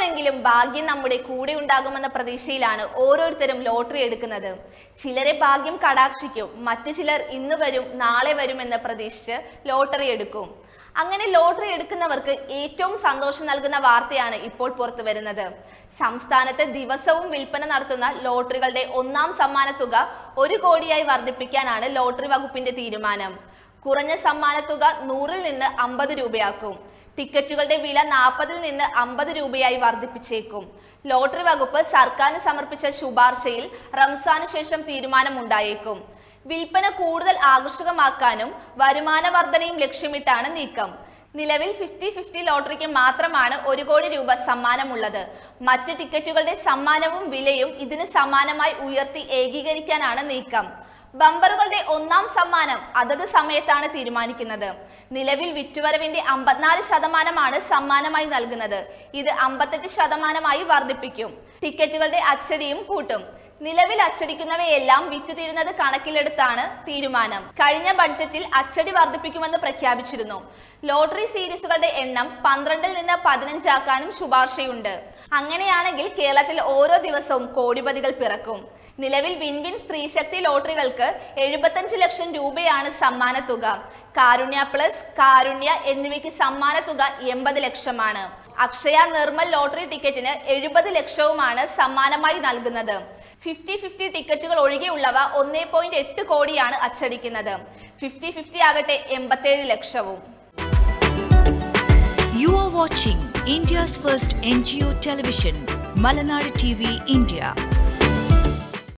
തവണയെങ്കിലും ഭാഗ്യം നമ്മുടെ കൂടെ ഉണ്ടാകുമെന്ന പ്രതീക്ഷയിലാണ് ഓരോരുത്തരും ലോട്ടറി എടുക്കുന്നത്. ചിലരെ ഭാഗ്യം കടാക്ഷിക്കും, മറ്റു ചിലർ ഇന്ന് വരും നാളെ വരും എന്ന് പ്രതീക്ഷിച്ച് ലോട്ടറി എടുക്കും. അങ്ങനെ ലോട്ടറി എടുക്കുന്നവർക്ക് ഏറ്റവും സന്തോഷം നൽകുന്ന വാർത്തയാണ് ഇപ്പോൾ പുറത്തു വരുന്നത്. സംസ്ഥാനത്ത് ദിവസവും വിൽപ്പന നടത്തുന്ന ലോട്ടറികളുടെ ഒന്നാം സമ്മാനത്തുക 1 കോടിയായി വർദ്ധിപ്പിക്കാനാണ് ലോട്ടറി വകുപ്പിന്റെ തീരുമാനം. കുറഞ്ഞ സമ്മാനത്തുക 100-ൽ നിന്ന് 50 രൂപയാക്കും. ടിക്കറ്റുകളുടെ വില 40-ൽ നിന്ന് 50 രൂപയായി വർദ്ധിപ്പിച്ചേക്കും. ലോട്ടറി വകുപ്പ് സർക്കാരിന് സമർപ്പിച്ച ശുപാർശയിൽ റംസാന് ശേഷം തീരുമാനമുണ്ടായേക്കും. വിൽപ്പന കൂടുതൽ ആകർഷകമാക്കാനും വരുമാന വർധനയും ലക്ഷ്യമിട്ടാണ് നീക്കം. നിലവിൽ 50-50 ലോട്ടറിക്ക് മാത്രമാണ് 1 കോടി രൂപ സമ്മാനമുള്ളത്. മറ്റ് ടിക്കറ്റുകളുടെ സമ്മാനവും വിലയും ഇതിന് സമാനമായി ഉയർത്തി ഏകീകരിക്കാനാണ് നീക്കം. ബമ്പറുകളുടെ ഒന്നാം സമ്മാനം അതത് സമയത്താണ് തീരുമാനിക്കുന്നത്. നിലവിൽ വിറ്റുവരവിന്റെ 54% സമ്മാനമായി നൽകുന്നത്. ഇത് 58% വർദ്ധിപ്പിക്കും. ടിക്കറ്റുകളുടെ അച്ചടിയും കൂട്ടും. നിലവിൽ അച്ചടിക്കുന്നവയെല്ലാം വിറ്റുതീരുന്നത് കണക്കിലെടുത്താണ് തീരുമാനം. കഴിഞ്ഞ ബഡ്ജറ്റിൽ അച്ചടി വർദ്ധിപ്പിക്കുമെന്ന് പ്രഖ്യാപിച്ചിരുന്നു. ലോട്ടറി സീരീസുകളുടെ എണ്ണം 12-ൽ നിന്ന് 15 ആക്കാനും ശുപാർശയുണ്ട്. അങ്ങനെയാണെങ്കിൽ കേരളത്തിൽ ഓരോ ദിവസവും കോടിപതികൾ പിറക്കും. നിലവിൽ വിൻവിൻ സ്ത്രീശക്തി ലോട്ടറികൾക്ക് 75 ലക്ഷം രൂപയാണ് സമ്മാനത്തുക. കാരുണ്യ പ്ലസ്, കാരുണ്യ എന്നിവയ്ക്ക് സമ്മാനത്തുക 80 ലക്ഷമാണ്. അക്ഷയ നിർമ്മൽ ലോട്ടറി ടിക്കറ്റിന് 70 ലക്ഷവുമാണ് സമ്മാനമായി നൽകുന്നത്. 50-50 ടിക്കറ്റുകൾ ഒഴികെയുള്ളവ 1.8 കോടിയാണ് അച്ചടിക്കുന്നത്. 50-50 ആകട്ടെ 87 ലക്ഷവും. You are watching India's first NGO television, Malanadu TV India.